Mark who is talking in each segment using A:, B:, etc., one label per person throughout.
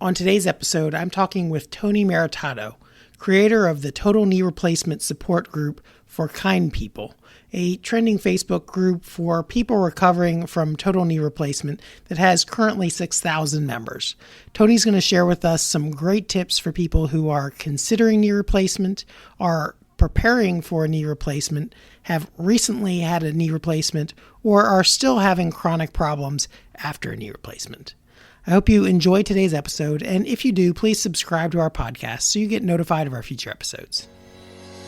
A: On today's episode, I'm talking with Tony Maritato, creator of the Total Knee Replacement Support Group for Kind People, a trending Facebook group for people recovering from total knee replacement that has currently 6,000 members. Tony's going to share with us some great tips for people who are considering knee replacement, are preparing for a knee replacement, have recently had a knee replacement, or are still having chronic problems after a knee replacement. I hope you enjoy today's episode, and if you do, please subscribe to our podcast so you get notified of our future episodes.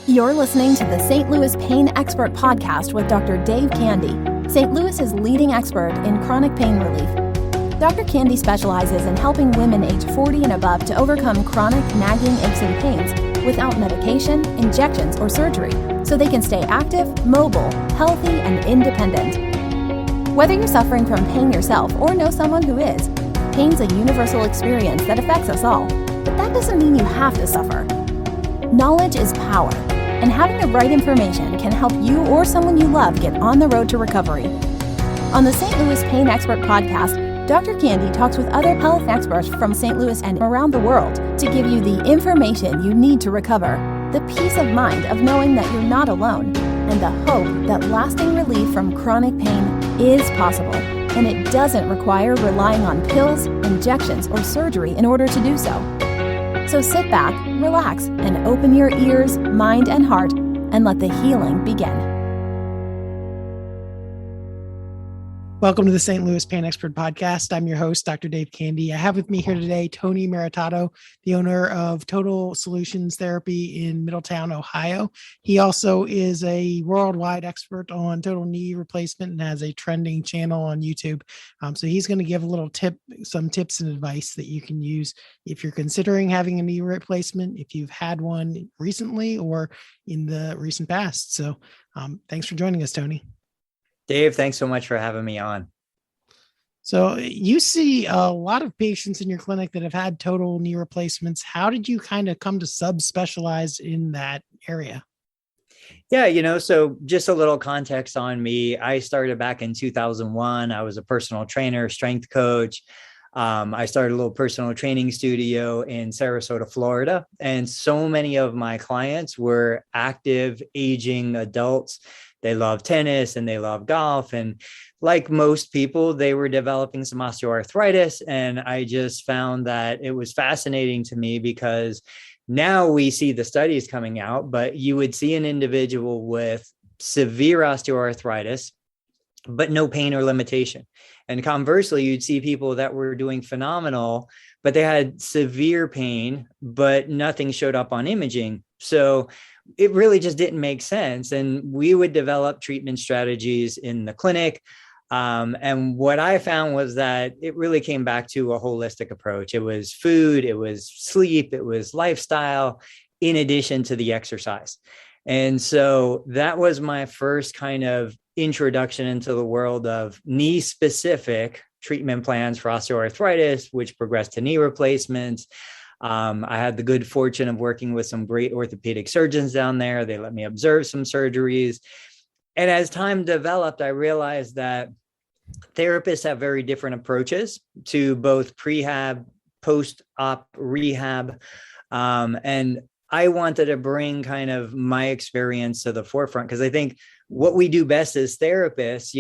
B: You're listening to the St. Louis Pain Expert Podcast with Dr. Dave Candy, St. Louis's leading expert in chronic pain relief. Dr. Candy specializes in helping women age 40 and above to overcome chronic, nagging aches and pains without medication, injections, or surgery, so they can stay active, mobile, healthy, and independent. Whether you're suffering from pain yourself or know someone who is, pain's a universal experience that affects us all, but that doesn't mean you have to suffer. Knowledge is power, and having the right information can help you or someone you love get on the road to recovery. On the St. Louis Pain Expert Podcast, Dr. Candy talks with other health experts from St. Louis and around the world to give you the information you need to recover, the peace of mind of knowing that you're not alone, and the hope that lasting relief from chronic pain is possible. And it doesn't require relying on pills, injections, or surgery in order to do so. So sit back, relax, and open your ears, mind, and heart, and let the healing begin.
A: Welcome to the St. Louis Pain Expert Podcast. I'm your host, Dr. Dave Candy. I have with me here today Tony Maritato, the owner of Total Solutions Therapy in Middletown, Ohio. He also is a worldwide expert on total knee replacement and has a trending channel on YouTube. So he's going to give a little some tips and advice that you can use if you're considering having a knee replacement, if you've had one recently or in the recent past. So thanks for joining us, Tony.
C: Dave, thanks so much for having me on.
A: So you see a lot of patients in your clinic that have had total knee replacements. How did you kind of come to subspecialize in that area?
C: Yeah, so just a little context on me. I started back in 2001. I was a personal trainer, strength coach. I started a little personal training studio in Sarasota, Florida. And so many of my clients were active, aging adults. They love tennis and they love golf. And like most people, they were developing some osteoarthritis. And I just found that it was fascinating to me because now we see the studies coming out, but you would see an individual with severe osteoarthritis, but no pain or limitation. And conversely, you'd see people that were doing phenomenal, but they had severe pain, but nothing showed up on imaging. So it really just didn't make sense. And we would develop treatment strategies in the clinic. And what I found was that it really came back to a holistic approach. It was food, it was sleep, it was lifestyle, in addition to the exercise. And so that was my first kind of introduction into the world of knee-specific treatment plans for osteoarthritis, which progressed to knee replacements. I had the good fortune of working with some great orthopedic surgeons down there. They let me observe some surgeries. And as time developed, I realized that therapists have very different approaches to both prehab, post-op rehab. And I wanted to bring kind of my experience to the forefront because I think what we do best as therapists,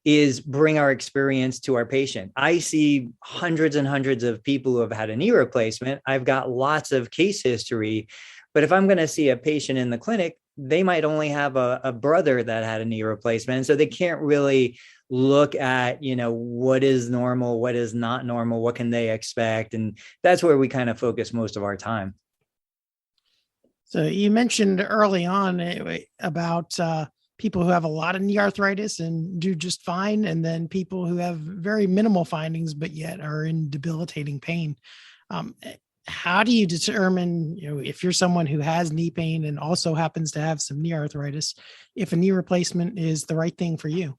C: is bring our experience to our patient. I see hundreds and hundreds of people who have had a knee replacement. I've got lots of case history, but if I'm going to see a patient in the clinic, they might only have a brother that had a knee replacement. And so they can't really look at, what is normal, what is not normal, what can they expect? And that's where we kind of focus most of our time.
A: So you mentioned early on about people who have a lot of knee arthritis and do just fine, and then people who have very minimal findings, but yet are in debilitating pain. How do you determine, if you're someone who has knee pain and also happens to have some knee arthritis, if a knee replacement is the right thing for you?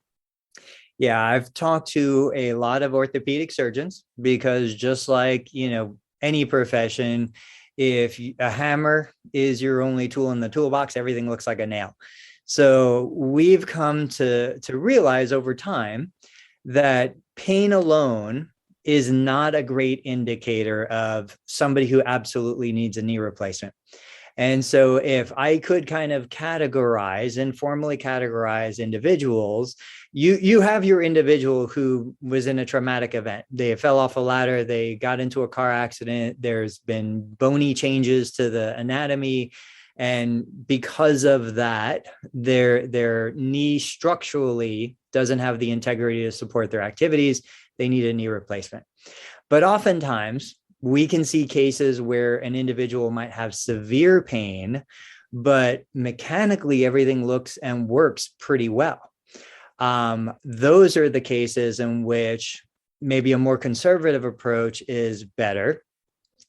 C: Yeah, I've talked to a lot of orthopedic surgeons because just like, any profession, if a hammer is your only tool in the toolbox, everything looks like a nail. So we've come to realize over time that pain alone is not a great indicator of somebody who absolutely needs a knee replacement. And so if I could kind of informally categorize individuals, you have your individual who was in a traumatic event. They fell off a ladder, they got into a car accident, there's been bony changes to the anatomy. And because of that, their knee structurally doesn't have the integrity to support their activities. They need a knee replacement. But oftentimes, we can see cases where an individual might have severe pain, but mechanically everything looks and works pretty well. Those are the cases in which maybe a more conservative approach is better.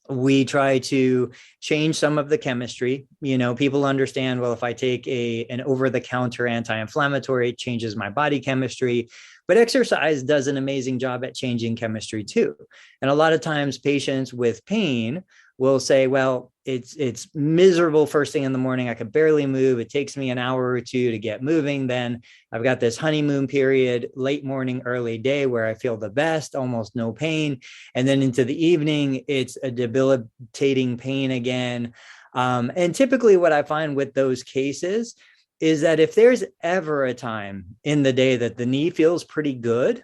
C: We try to change some of the chemistry. People understand, well, if I take an over-the-counter anti-inflammatory, it changes my body chemistry. But exercise does an amazing job at changing chemistry too. And a lot of times patients with pain will say, well, it's miserable first thing in the morning. I could barely move. It takes me an hour or two to get moving. Then I've got this honeymoon period, late morning, early day, where I feel the best, almost no pain. And then into the evening, it's a debilitating pain again. And typically what I find with those cases is that if there's ever a time in the day that the knee feels pretty good,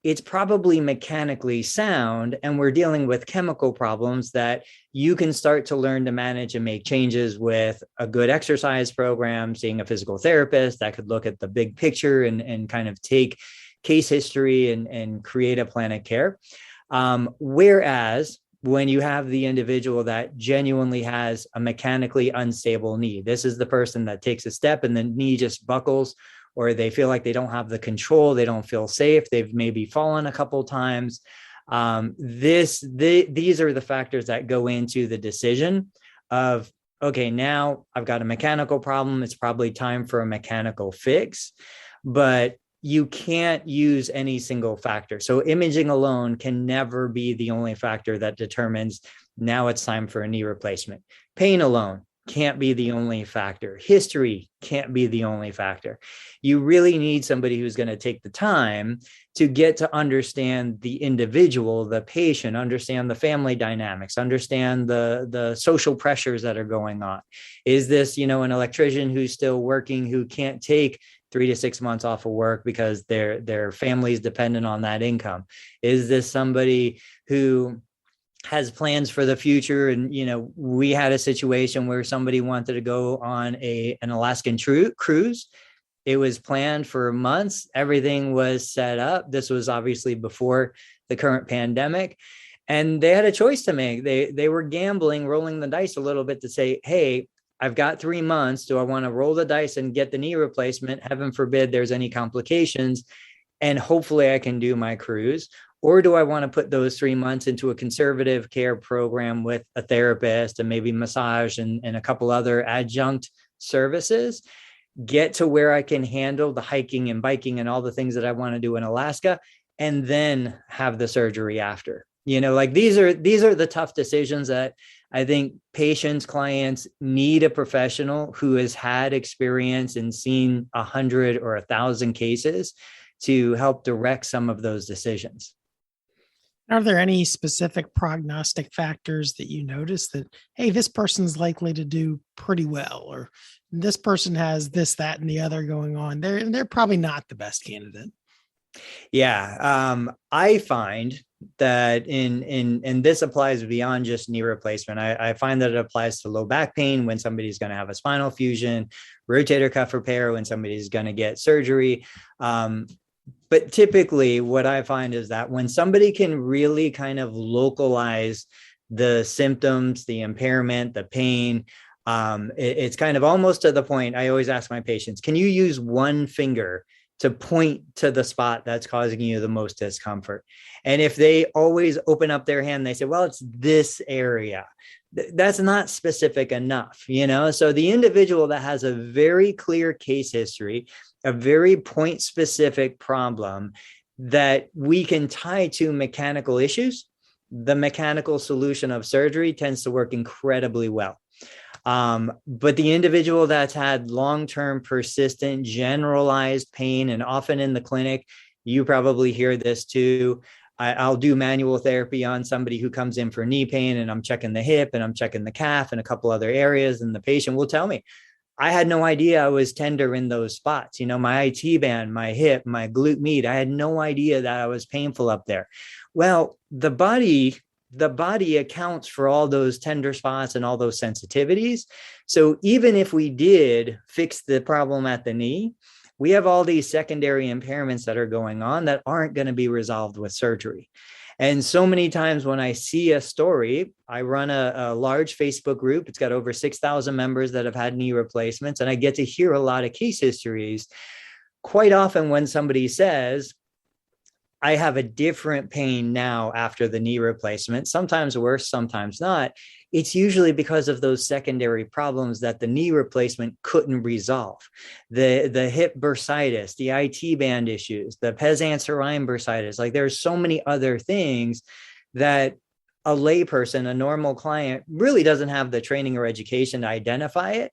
C: it's probably mechanically sound, and we're dealing with chemical problems that you can start to learn to manage and make changes with a good exercise program, seeing a physical therapist that could look at the big picture and kind of take case history and create a plan of care. Whereas when you have the individual that genuinely has a mechanically unstable knee, this is the person that takes a step and the knee just buckles, or they feel like they don't have the control, they don't feel safe, they've maybe fallen a couple times. These are the factors that go into the decision of, okay, now I've got a mechanical problem, it's probably time for a mechanical fix, but you can't use any single factor. So imaging alone can never be the only factor that determines now it's time for a knee replacement. Pain alone can't be the only factor. History can't be the only factor. You really need somebody who's going to take the time to get to understand the individual, the patient, understand the family dynamics, understand the social pressures that are going on. Is this, an electrician who's still working, who can't take 3 to 6 months off of work because their family is dependent on that income? Is this somebody who has plans for the future? And, we had a situation where somebody wanted to go on an Alaskan cruise. It was planned for months. Everything was set up. This was obviously before the current pandemic. And they had a choice to make. They were gambling, rolling the dice a little bit to say, hey, I've got 3 months. Do I want to roll the dice and get the knee replacement? Heaven forbid there's any complications, and hopefully I can do my cruise. Or do I want to put those 3 months into a conservative care program with a therapist and maybe massage and a couple other adjunct services, get to where I can handle the hiking and biking and all the things that I want to do in Alaska, and then have the surgery after? These are the tough decisions that I think patients, clients need a professional who has had experience and seen 100 or 1,000 cases to help direct some of those decisions.
A: Are there any specific prognostic factors that you notice that, hey, this person's likely to do pretty well, or this person has this, that, and the other going on? They're probably not the best candidate.
C: Yeah. I find that and this applies beyond just knee replacement. I find that it applies to low back pain when somebody's going to have a spinal fusion, rotator cuff repair when somebody's going to get surgery. But typically what I find is that when somebody can really kind of localize the symptoms, the impairment, the pain, it's kind of almost to the point. I always ask my patients, can you use one finger to point to the spot that's causing you the most discomfort? And if they always open up their hand, they say, well, it's this area. That's not specific enough, So the individual that has a very clear case history, a very point specific problem that we can tie to mechanical issues, the mechanical solution of surgery tends to work incredibly well. But the individual that's had long-term, persistent, generalized pain, and often in the clinic, you probably hear this too, I'll do manual therapy on somebody who comes in for knee pain, and I'm checking the hip and I'm checking the calf and a couple other areas. And the patient will tell me, I had no idea I was tender in those spots. My IT band, my hip, my glute med, I had no idea that I was painful up there. Well, the body accounts for all those tender spots and all those sensitivities. So even if we did fix the problem at the knee, we have all these secondary impairments that are going on that aren't going to be resolved with surgery. And so many times when I see a story, I run a large Facebook group. It's got over 6,000 members that have had knee replacements. And I get to hear a lot of case histories. Quite often when somebody says, I have a different pain now after the knee replacement, sometimes worse, sometimes not, it's usually because of those secondary problems that the knee replacement couldn't resolve. The hip bursitis, the IT band issues, the pes anserine bursitis, like there's so many other things that a layperson, a normal client, really doesn't have the training or education to identify it.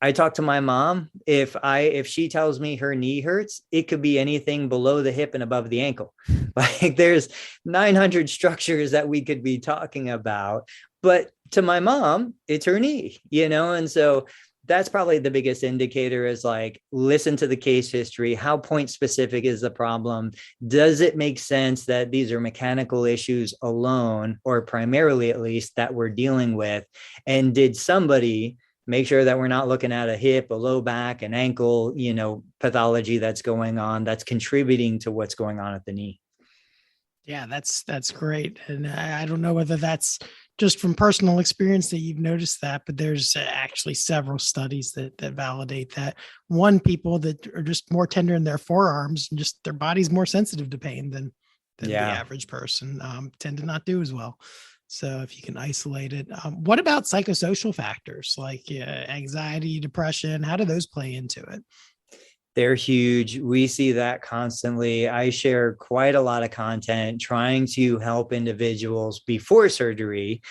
C: I talk to my mom. If she tells me her knee hurts, it could be anything below the hip and above the ankle. Like there's 900 structures that we could be talking about, but to my mom, it's her knee, and so that's probably the biggest indicator is like, listen to the case history. How point specific is the problem? Does it make sense that these are mechanical issues alone, or primarily at least, that we're dealing with? And did somebody make sure that we're not looking at a hip, a low back, an ankle, pathology that's going on, that's contributing to what's going on at the knee?
A: Yeah, that's great. And I don't know whether that's just from personal experience that you've noticed that, but there's actually several studies that validate that. One, people that are just more tender in their forearms and just their body's more sensitive to pain than the average person, tend to not do as well. So if you can isolate it. What about psychosocial factors like anxiety, depression? How do those play into it?
C: They're huge. We see that constantly. I share quite a lot of content trying to help individuals before surgery.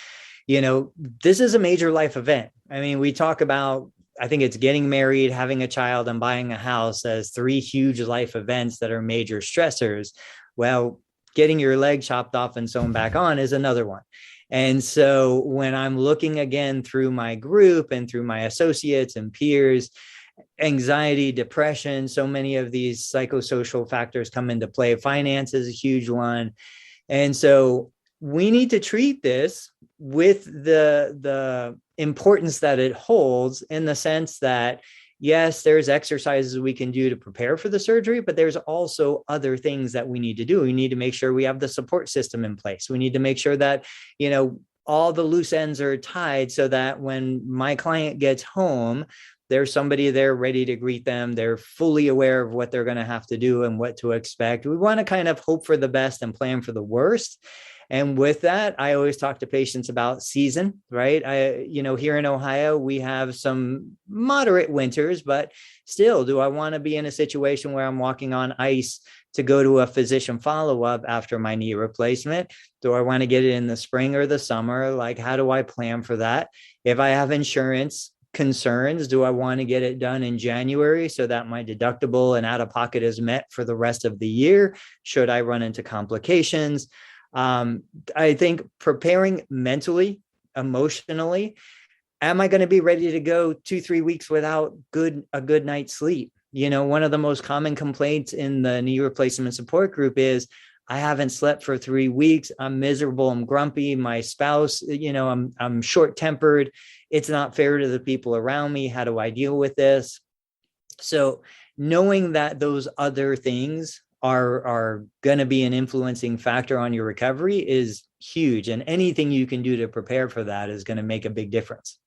C: This is a major life event. I mean, we talk about, I think it's getting married, having a child, and buying a house as 3 huge life events that are major stressors. Well, getting your leg chopped off and sewn back on is another one. And so when I'm looking again through my group and through my associates and peers, anxiety, depression, so many of these psychosocial factors come into play. Finance is a huge one. And so we need to treat this with the importance that it holds, in the sense that, yes, there's exercises we can do to prepare for the surgery, but there's also other things that we need to do. We need to make sure we have the support system in place. We need to make sure that, all the loose ends are tied, so that when my client gets home, there's somebody there ready to greet them. They're fully aware of what they're going to have to do and what to expect. We want to kind of hope for the best and plan for the worst. And with that, I always talk to patients about season, right? Here in Ohio, we have some moderate winters, but still, do I want to be in a situation where I'm walking on ice to go to a physician follow-up after my knee replacement? Do I want to get it in the spring or the summer? Like, how do I plan for that? If I have insurance concerns, do I want to get it done in January so that my deductible and out-of-pocket is met for the rest of the year? Should I run into complications? I think preparing mentally, emotionally, am I going to be ready to go 2-3 weeks without a good night's sleep? One of the most common complaints in the knee replacement support group is, I haven't slept for 3 weeks. I'm miserable. I'm grumpy. My spouse, I'm short-tempered. It's not fair to the people around me. How do I deal with this? So knowing that those other things are going to be an influencing factor on your recovery is huge. And anything you can do to prepare for that is going to make a big difference.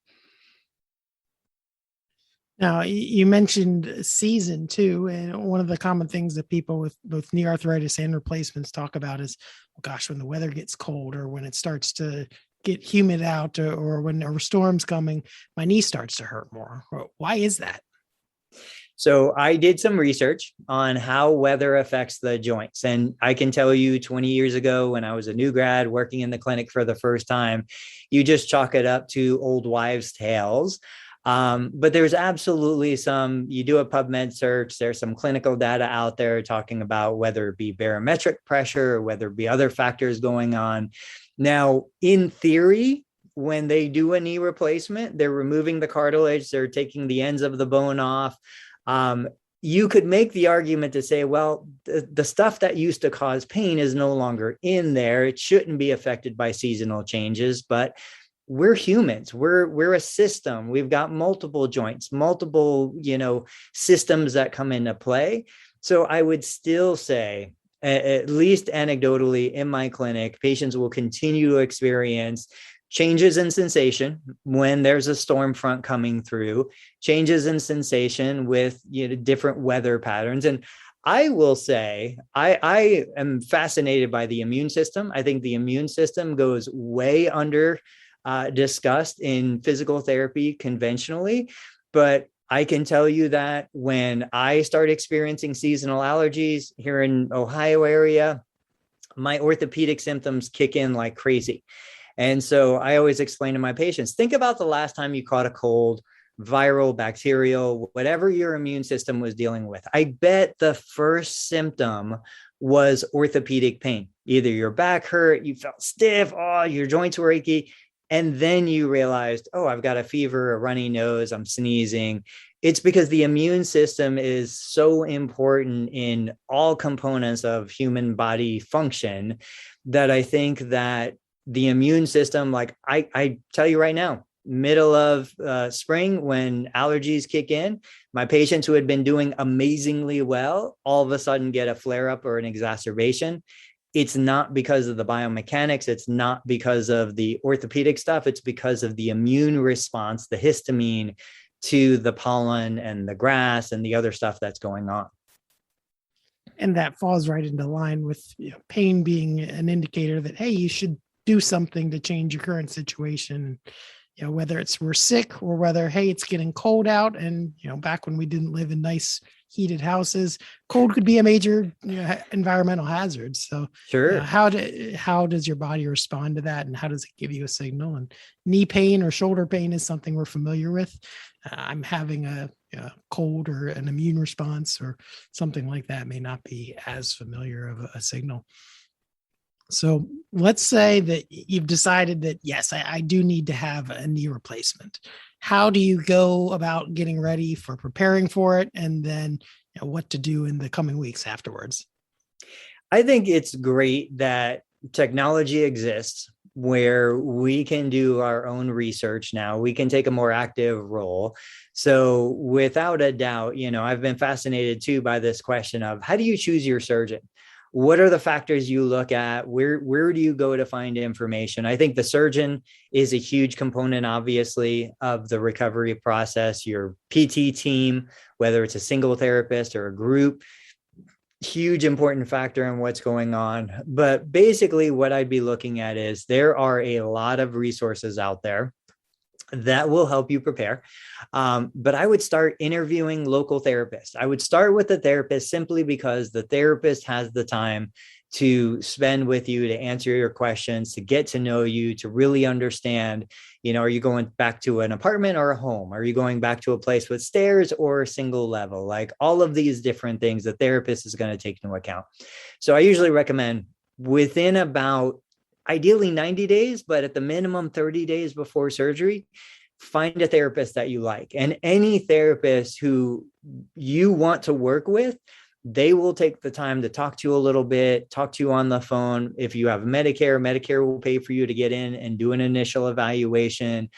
A: Now, you mentioned season too. And one of the common things that people with both knee arthritis and replacements talk about is, oh gosh, when the weather gets cold or when it starts to get humid out or when a storm's coming, my knee starts to hurt more. Why is that?
C: So I did some research on how weather affects the joints. And I can tell you 20 years ago, when I was a new grad working in the clinic for the first time, you just chalk it up to old wives' tales. But there's absolutely you do a PubMed search, there's some clinical data out there talking about whether it be barometric pressure or whether it be other factors going on. Now, in theory, when they do a knee replacement, they're removing the cartilage, they're taking the ends of the bone off. You could make the argument to say, well, the stuff that used to cause pain is no longer in there. It shouldn't be affected by seasonal changes, but we're humans. We're a system. We've got multiple joints, multiple, systems that come into play. So I would still say, at least anecdotally in my clinic, patients will continue to experience changes in sensation when there's a storm front coming through, changes in sensation with different weather patterns. And I will say, I am fascinated by the immune system. I think the immune system goes way under discussed in physical therapy conventionally, but I can tell you that when I start experiencing seasonal allergies here in Ohio area, my orthopedic symptoms kick in like crazy. And so I always explain to my patients, think about the last time you caught a cold, viral, bacterial, whatever your immune system was dealing with. I bet the first symptom was orthopedic pain. Either your back hurt, you felt stiff, your joints were achy. And then you realized, I've got a fever, a runny nose, I'm sneezing. It's because the immune system is so important in all components of human body function that I think that the immune system, like I tell you right now, middle of spring, when allergies kick in, my patients who had been doing amazingly well, all of a sudden get a flare up or an exacerbation. It's not because of the biomechanics. It's not because of the orthopedic stuff. It's because of the immune response, the histamine to the pollen and the grass and the other stuff that's going on.
A: And that falls right into line with pain being an indicator that, hey, you should do something to change your current situation. Whether we're sick or whether, hey, it's getting cold out. And, back when we didn't live in nice heated houses, cold could be a major environmental hazard. So
C: sure.
A: How does your body respond to that? And how does it give you a signal? And knee pain or shoulder pain is something we're familiar with. I'm having a cold or an immune response or something like that may not be as familiar of a signal. So let's say that you've decided that, yes, I do need to have a knee replacement. How do you go about getting ready for preparing for it? And then what to do in the coming weeks afterwards?
C: I think it's great that technology exists where we can do our own research now. We can take a more active role. So without a doubt, I've been fascinated too by this question of how do you choose your surgeon? What are the factors you look at? Where do you go to find information? I think the surgeon is a huge component, obviously, of the recovery process. Your PT team, whether it's a single therapist or a group, huge important factor in what's going on. But basically what I'd be looking at is there are a lot of resources out there that will help you prepare. But I would start interviewing local therapists. I would start with the therapist simply because the therapist has the time to spend with you, to answer your questions, to get to know you, to really understand, are you going back to an apartment or a home? Are you going back to a place with stairs or a single level? Like all of these different things the therapist is going to take into account. So I usually recommend within about ideally 90 days, but at the minimum 30 days before surgery, find a therapist that you like. And any therapist who you want to work with, they will take the time to talk to you a little bit, talk to you on the phone. If you have Medicare will pay for you to get in and do an initial evaluation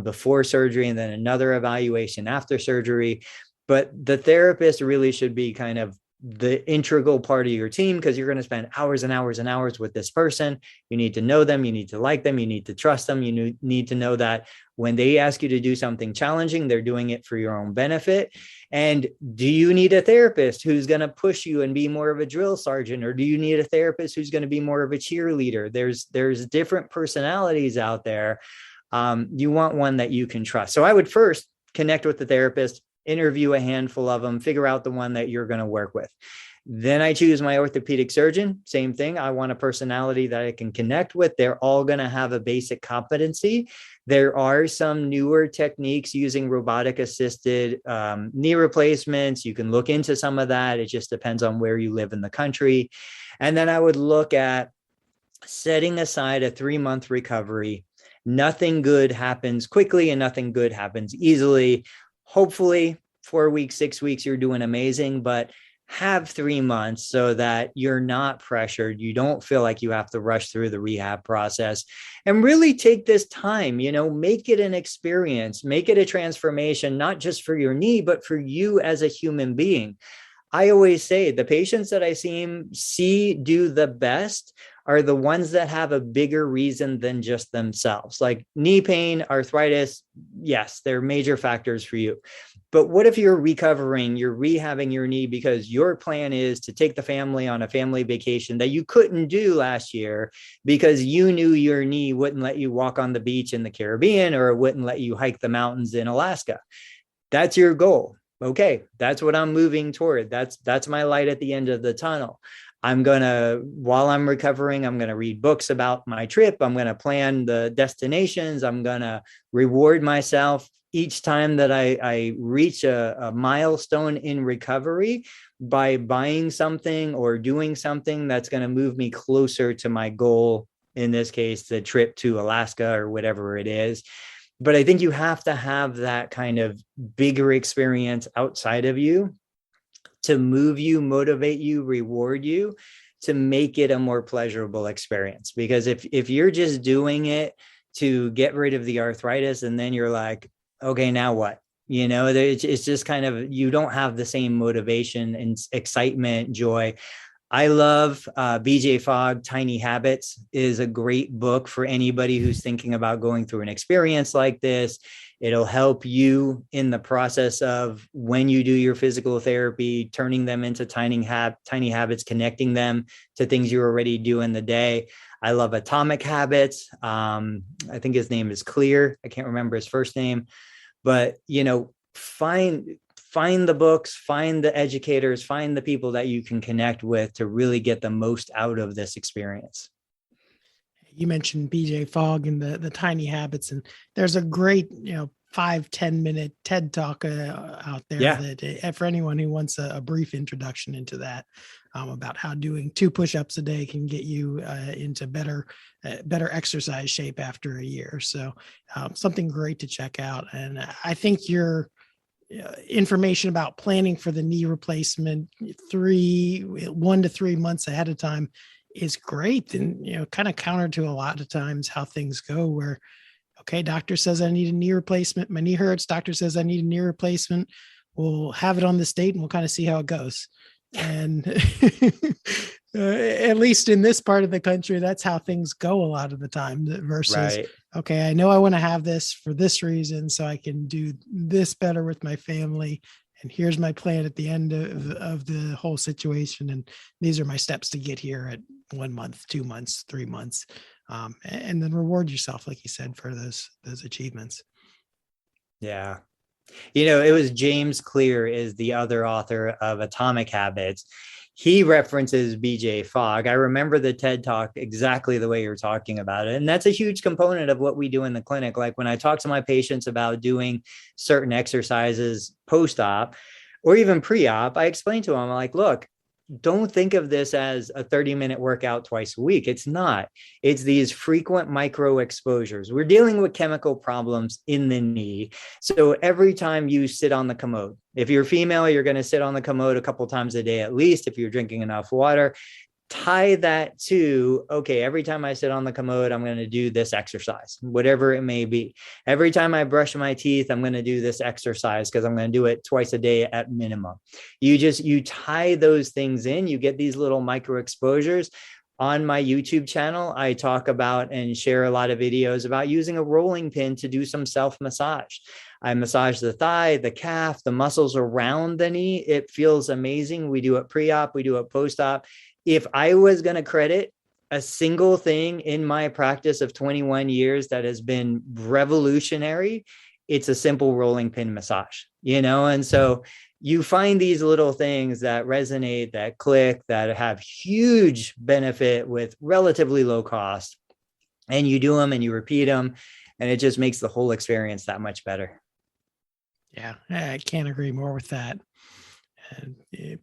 C: before surgery and then another evaluation after surgery. But the therapist really should be kind of the integral part of your team because you're going to spend hours and hours and hours with this person. You need to know them. You need to like them. You need to trust them. You need to know that when they ask you to do something challenging, they're doing it for your own benefit. And do you need a therapist who's going to push you and be more of a drill sergeant? Or do you need a therapist who's going to be more of a cheerleader? There's different personalities out there. You want one that you can trust. So I would first connect with the therapist, interview a handful of them, figure out the one that you're going to work with. Then I choose my orthopedic surgeon. Same thing. I want a personality that I can connect with. They're all going to have a basic competency. There are some newer techniques using robotic assisted knee replacements. You can look into some of that. It just depends on where you live in the country. And then I would look at setting aside a 3-month recovery. Nothing good happens quickly and nothing good happens easily. Hopefully 4 weeks, 6 weeks, you're doing amazing, but have 3 months so that you're not pressured. You don't feel like you have to rush through the rehab process, and really take this time, make it an experience, make it a transformation, not just for your knee, but for you as a human being. I always say the patients that I see do the best are the ones that have a bigger reason than just themselves. Like knee pain, arthritis, yes, they're major factors for you. But what if you're rehabbing your knee because your plan is to take the family on a family vacation that you couldn't do last year because you knew your knee wouldn't let you walk on the beach in the Caribbean, or it wouldn't let you hike the mountains in Alaska? That's your goal. Okay, that's what I'm moving toward. That's my light at the end of the tunnel. While I'm recovering, I'm going to read books about my trip. I'm going to plan the destinations. I'm going to reward myself each time that I reach a milestone in recovery by buying something or doing something that's going to move me closer to my goal. In this case, the trip to Alaska or whatever it is. But I think you have to have that kind of bigger experience outside of you to move you, motivate you, reward you, to make it a more pleasurable experience. Because if you're just doing it to get rid of the arthritis and then you're like, okay, now what? It's just kind of, you don't have the same motivation and excitement, joy. I love BJ Fogg. Tiny Habits is a great book for anybody who's thinking about going through an experience like this. It'll help you in the process of when you do your physical therapy, turning them into tiny habits, connecting them to things you already do in the day. I love Atomic Habits. I think his name is Clear. I can't remember his first name, but find the books, find the educators, find the people that you can connect with to really get the most out of this experience.
A: You mentioned BJ Fogg and the Tiny Habits, and there's a great, 5-10 minute TED talk out there that for anyone who wants a brief introduction into that, about how doing 2 push-ups a day can get you into better exercise shape after a year. So something great to check out. And I think your information about planning for the knee replacement 1 to 3 months ahead of time is great, and kind of counter to a lot of times how things go, where okay, doctor says I need a knee replacement, my knee hurts, doctor says I need a knee replacement, we'll have it on this date and we'll kind of see how it goes. And at least in this part of the country, that's how things go a lot of the time, versus right. Okay, I know I want to have this for this reason so I can do this better with my family, and here's my plan at the end of the whole situation, and these are my steps to get here at 1 month, 2 months, 3 months, and then reward yourself, like you said, for those achievements.
C: Yeah. It was James Clear is the other author of Atomic Habits. He references BJ Fogg. I remember the TED Talk exactly the way you're talking about it. And that's a huge component of what we do in the clinic. Like when I talk to my patients about doing certain exercises post-op or even pre-op, I explain to them, I'm like, look, don't think of this as a 30-minute workout twice a week. It's not. It's these frequent micro exposures. We're dealing with chemical problems in the knee. So every time you sit on the commode, if you're female, you're going to sit on the commode a couple times a day at least, if you're drinking enough water. Tie that to, okay, every time I sit on the commode, I'm going to do this exercise, whatever it may be. Every time I brush my teeth, I'm going to do this exercise because I'm going to do it twice a day at minimum. You tie those things in, you get these little micro exposures. On my YouTube channel, I talk about and share a lot of videos about using a rolling pin to do some self-massage. I massage the thigh, the calf, the muscles around the knee. It feels amazing. We do it pre-op, we do it post-op. If I was going to credit a single thing in my practice of 21 years that has been revolutionary, it's a simple rolling pin massage, and so you find these little things that resonate, that click, that have huge benefit with relatively low cost, and you do them and you repeat them, and it just makes the whole experience that much better.
A: Yeah, I can't agree more with that. And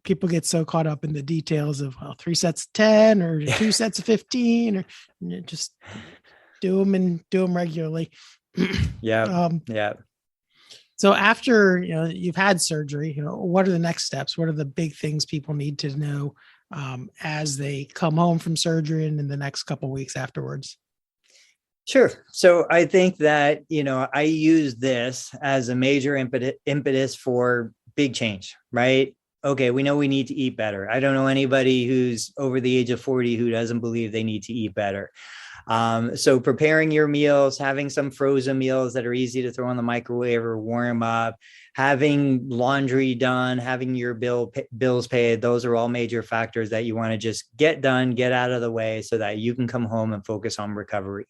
A: people get so caught up in the details of 3 sets of 10 or 2 sets of 15, or just do them regularly.
C: Yeah. Yeah.
A: So after, you've had surgery, what are the next steps? What are the big things people need to know as they come home from surgery and in the next couple of weeks afterwards?
C: Sure. So I think that, I use this as a major impetus for big change, right? Okay, we know we need to eat better. I don't know anybody who's over the age of 40 who doesn't believe they need to eat better. So preparing your meals, having some frozen meals that are easy to throw in the microwave or warm up, having laundry done, having your bills paid, those are all major factors that you want to just get done, get out of the way so that you can come home and focus on recovery.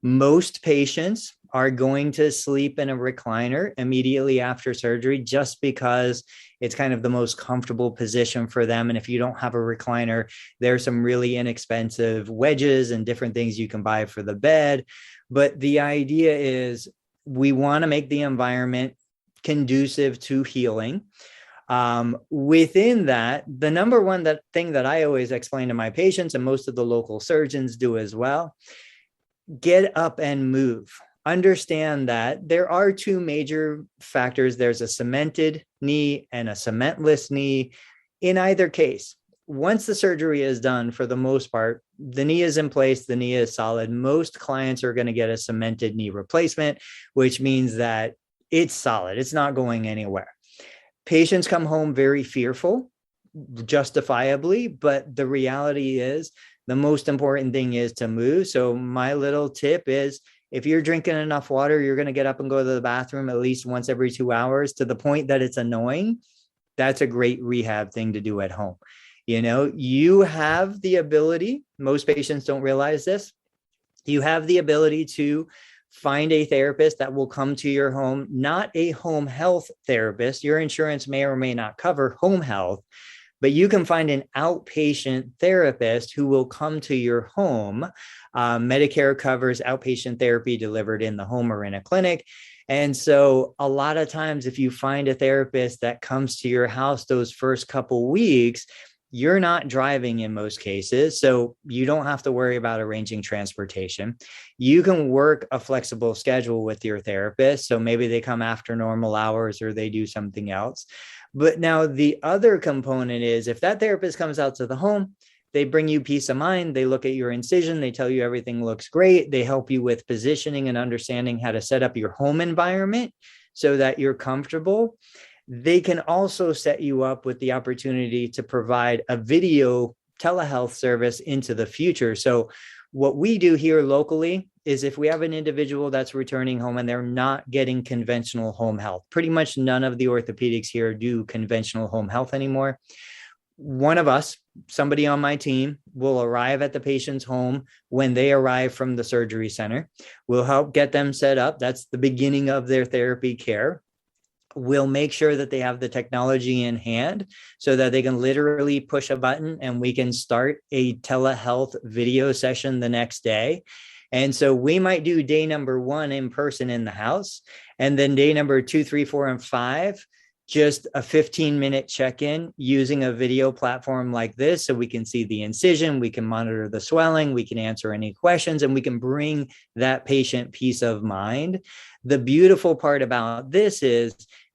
C: Most patients are going to sleep in a recliner immediately after surgery just because it's kind of the most comfortable position for them. And if you don't have a recliner, there's some really inexpensive wedges and different things you can buy for the bed. But the idea is we want to make the environment conducive to healing. Within that, the number one thing that I always explain to my patients, and most of the local surgeons do as well, get up and move. Understand that there are 2 major factors. There's a cemented knee and a cementless knee. In either case, once the surgery is done, for the most part, the knee is in place, the knee is solid. Most clients are going to get a cemented knee replacement, which means that it's solid. It's not going anywhere. Patients come home very fearful, justifiably, but the reality is the most important thing is to move. So my little tip is, if you're drinking enough water, you're going to get up and go to the bathroom at least once every 2 hours, to the point that it's annoying. That's a great rehab thing to do at home. You have the ability, most patients don't realize this, you have the ability to find a therapist that will come to your home, not a home health therapist. Your insurance may or may not cover home health, but you can find an outpatient therapist who will come to your home. Medicare covers outpatient therapy delivered in the home or in a clinic. And so a lot of times, if you find a therapist that comes to your house those first couple weeks, you're not driving in most cases, so you don't have to worry about arranging transportation. You can work a flexible schedule with your therapist. So maybe they come after normal hours or they do something else. But now the other component is, if that therapist comes out to the home, they bring you peace of mind. They look at your incision. They tell you everything looks great. They help you with positioning and understanding how to set up your home environment so that you're comfortable. They can also set you up with the opportunity to provide a video telehealth service into the future. So what we do here locally is, if we have an individual that's returning home and they're not getting conventional home health, pretty much none of the orthopedics here do conventional home health anymore. One of us, somebody on my team, will arrive at the patient's home when they arrive from the surgery center. We'll help get them set up. That's the beginning of their therapy care. We'll make sure that they have the technology in hand so that they can literally push a button and we can start a telehealth video session the next day. And so we might do day number 1 in person in the house, and then day number 2, 3, 4, and 5, just a 15-minute check-in using a video platform like this, so we can see the incision, we can monitor the swelling, we can answer any questions, and we can bring that patient peace of mind. The beautiful part about this is,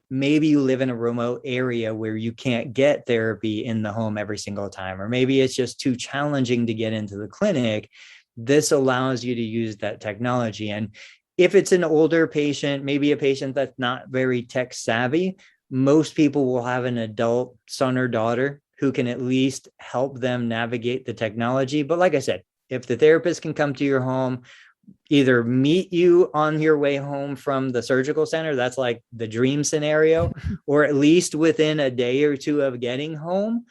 C: maybe you live in a remote area where you can't get therapy in the home every single time, or maybe it's just too challenging to get into the clinic. This allows you to use that technology. And if it's an older patient, maybe a patient that's not very tech savvy, most people will have an adult son or daughter who can at least help them navigate the technology. But like I said, if the therapist can come to your home, either meet you on your way home from the surgical center, that's like the dream scenario, or at least within a day or 2 of getting home,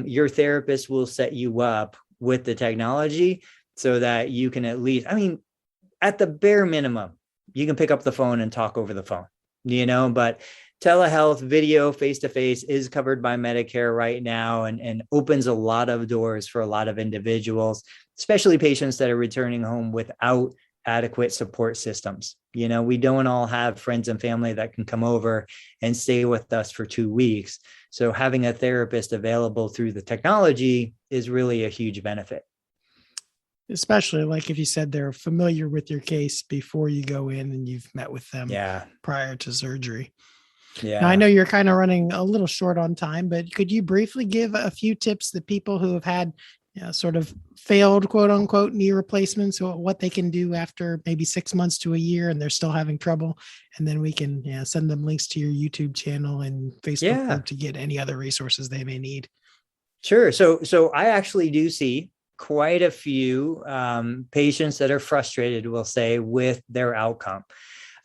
C: your therapist will set you up with the technology so that you can at least, at the bare minimum, you can pick up the phone and talk over the phone, but telehealth video face-to-face is covered by Medicare right now, and opens a lot of doors for a lot of individuals, especially patients that are returning home without adequate support systems. We don't all have friends and family that can come over and stay with us for 2 weeks. So having a therapist available through the technology is really a huge benefit.
A: Especially like if you said they're familiar with your case before you go in and you've met with them prior to surgery.
C: Yeah.
A: Now, I know you're kind of running a little short on time, but could you briefly give a few tips to people who have had sort of failed, quote unquote, knee replacements, or what they can do after maybe 6 months to a year and they're still having trouble? And then we can send them links to your YouTube channel and Facebook group to get any other resources they may need.
C: Sure. So I actually do see quite a few patients that are frustrated, we'll say, with their outcome.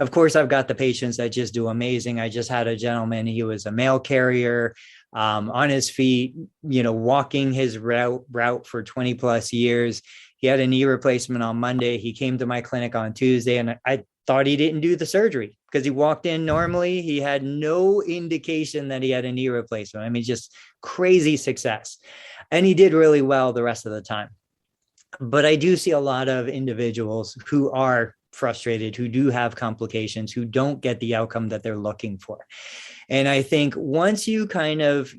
C: Of course, I've got the patients that just do amazing. I just had a gentleman, he was a mail carrier, on his feet, walking his route for 20 plus years. He had a knee replacement on Monday. He came to my clinic on Tuesday, and I thought he didn't do the surgery because he walked in normally. He had no indication that he had a knee replacement. I mean, just crazy success. And he did really well the rest of the time. But I do see a lot of individuals who are frustrated, who do have complications, who don't get the outcome that they're looking for. And I think once you kind of,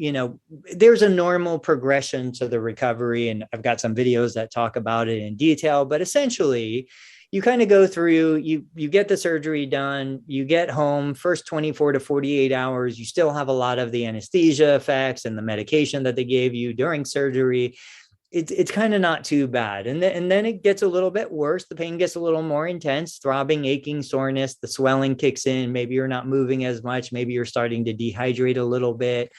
C: there's a normal progression to the recovery, and I've got some videos that talk about it in detail, but essentially you kind of go through, you get the surgery done, you get home, first 24 to 48 hours, you still have a lot of the anesthesia effects and the medication that they gave you during surgery. It's kind of not too bad. And then it gets a little bit worse. The pain gets a little more intense, throbbing, aching, soreness, the swelling kicks in. Maybe you're not moving as much. Maybe you're starting to dehydrate a little bit.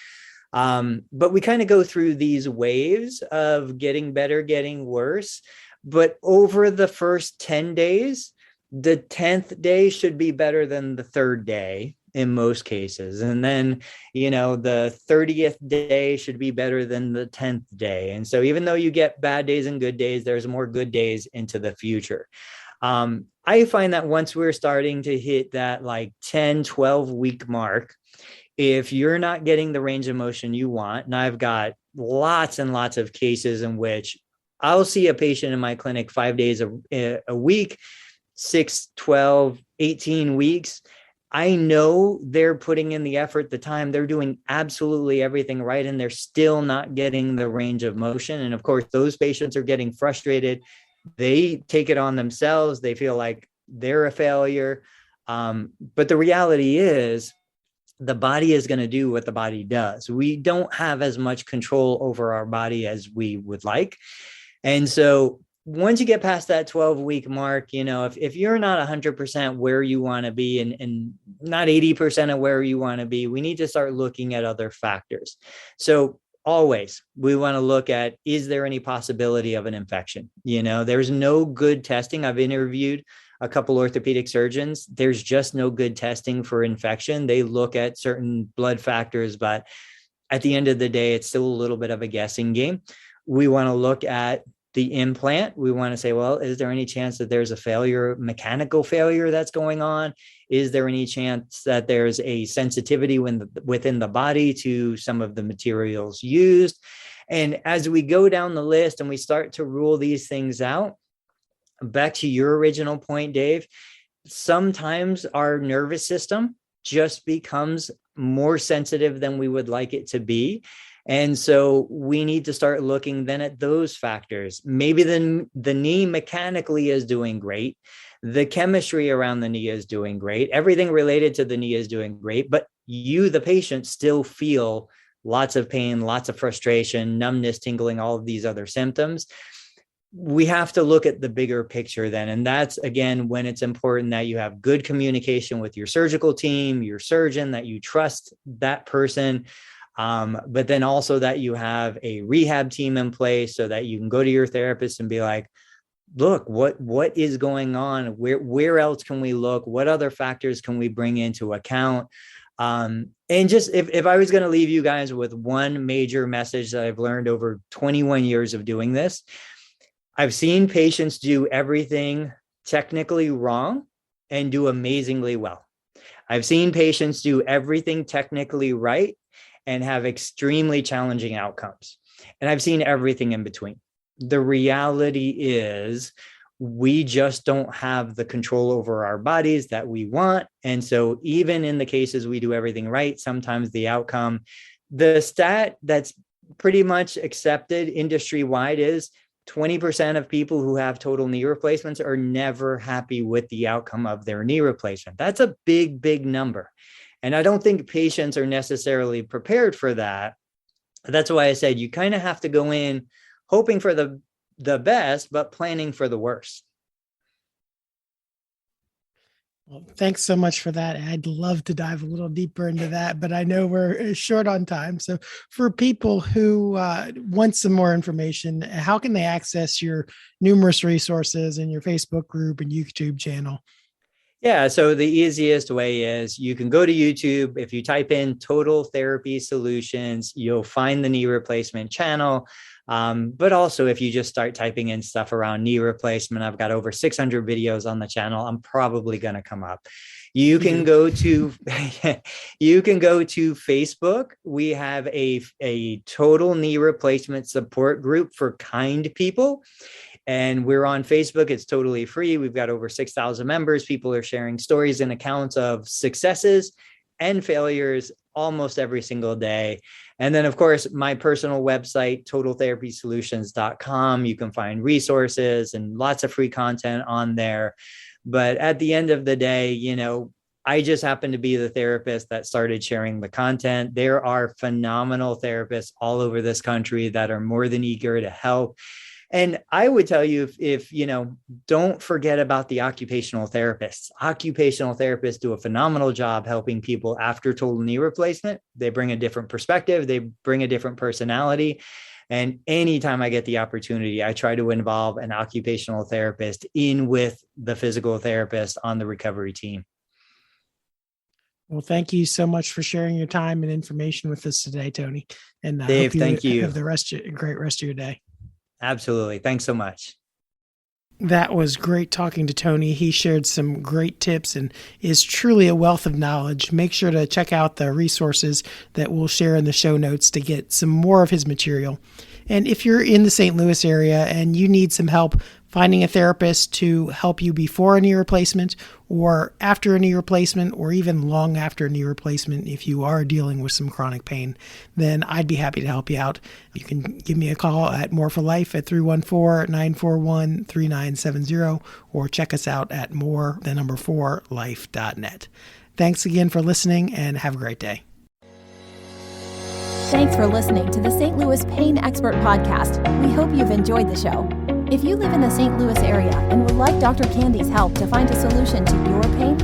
C: But we kind of go through these waves of getting better, getting worse. But over the first 10 days, the 10th day should be better than the 3rd day in most cases. And then, the 30th day should be better than the 10th day. And so even though you get bad days and good days, there's more good days into the future. I find that once we're starting to hit that like 10, 12 week mark, if you're not getting the range of motion you want, and I've got lots and lots of cases in which I'll see a patient in my clinic 5 days a week, 6, 12, 18 weeks. I know they're putting in the effort, the time, they're doing absolutely everything right, and they're still not getting the range of motion. And of course, those patients are getting frustrated. They take it on themselves. They feel like they're a failure. But the reality is the body is going to do what the body does. We don't have as much control over our body as we would like. And so once you get past that 12-week mark, if you're not 100% where you want to be and not 80% of where you want to be, we need to start looking at other factors. So always we want to look at, is there any possibility of an infection? There's no good testing. I've interviewed a couple orthopedic surgeons. There's just no good testing for infection. They look at certain blood factors, but at the end of the day, it's still a little bit of a guessing game. We want to look at the implant. We want to say, well, is there any chance that there's a failure, mechanical failure that's going on? Is there any chance that there's a sensitivity within the body to some of the materials used? And as we go down the list and we start to rule these things out, back to your original point, Dave, sometimes our nervous system just becomes more sensitive than we would like it to be. And so we need to start looking then at those factors. Maybe the knee mechanically is doing great. The chemistry around the knee is doing great. Everything related to the knee is doing great, but you, the patient, still feel lots of pain, lots of frustration, numbness, tingling, all of these other symptoms. We have to look at the bigger picture then. And that's, again, when it's important that you have good communication with your surgical team, your surgeon, that you trust that person. But then also that you have a rehab team in place so that you can go to your therapist and be like, look, what is going on? Where else can we look? What other factors can we bring into account? And just if I was going to leave you guys with one major message that I've learned over 21 years of doing this, I've seen patients do everything technically wrong and do amazingly well. I've seen patients do everything technically right and have extremely challenging outcomes. And I've seen everything in between. The reality is we just don't have the control over our bodies that we want. And so even in the cases we do everything right, sometimes the outcome, the stat that's pretty much accepted industry-wide is 20% of people who have total knee replacements are never happy with the outcome of their knee replacement. That's a big, big number. And I don't think patients are necessarily prepared for that. That's why I said you kind of have to go in hoping for the best, but planning for the worst.
A: Well, thanks so much for that. I'd love to dive a little deeper into that, but I know we're short on time. So for people who want some more information, how can they access your numerous resources and your Facebook group and YouTube channel?
C: Yeah, so the easiest way is you can go to YouTube. If you type in Total Therapy Solutions, you'll find the knee replacement channel. But also if you just start typing in stuff around knee replacement, I've got over 600 videos on the channel. I'm probably going to come up. You can go to Facebook. We have a total knee replacement support group for kind people. And we're on Facebook. It's totally free. We've got over 6,000 members. People are sharing stories and accounts of successes and failures almost every single day. And then, of course, my personal website, totaltherapysolutions.com. You can find resources and lots of free content on there. But at the end of the day, I just happen to be the therapist that started sharing the content. There are phenomenal therapists all over this country that are more than eager to help. And I would tell you, if don't forget about the occupational therapists. Occupational therapists do a phenomenal job helping people after total knee replacement. They bring a different perspective. They bring a different personality. And anytime I get the opportunity, I try to involve an occupational therapist in with the physical therapist on the recovery team.
A: Well, thank you so much for sharing your time and information with us today, Tony. And
C: Dave, thank you.
A: Have a great rest of your day.
C: Absolutely. Thanks so much.
A: That was great talking to Tony. He shared some great tips and is truly a wealth of knowledge. Make sure to check out the resources that we'll share in the show notes to get some more of his material. And if you're in the St. Louis area and you need some help finding a therapist to help you before a knee replacement or after a knee replacement or even long after a knee replacement, if you are dealing with some chronic pain, then I'd be happy to help you out. You can give me a call at More for Life at 314-941-3970 or check us out at more4life.net. Thanks again for listening and have a great day.
B: Thanks for listening to the St. Louis Pain Expert Podcast. We hope you've enjoyed the show. If you live in the St. Louis area and would like Dr. Candy's help to find a solution to your pain,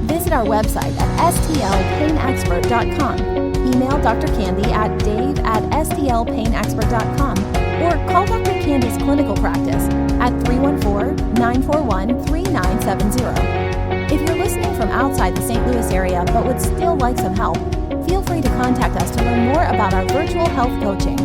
B: visit our website at stlpainexpert.com. Email Dr. Candy at dave@stlpainexpert.com or call Dr. Candy's clinical practice at 314-941-3970. If you're listening from outside the St. Louis area but would still like some help, feel free to contact us to learn more about our virtual health coaching.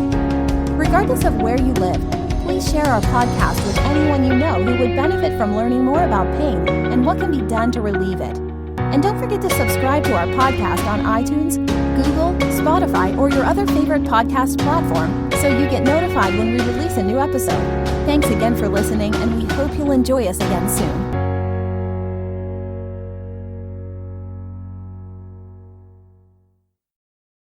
B: Regardless of where you live, please share our podcast with anyone you know who would benefit from learning more about pain and what can be done to relieve it. And don't forget to subscribe to our podcast on iTunes, Google, Spotify, or your other favorite podcast platform so you get notified when we release a new episode. Thanks again for listening, and we hope you'll enjoy us again soon.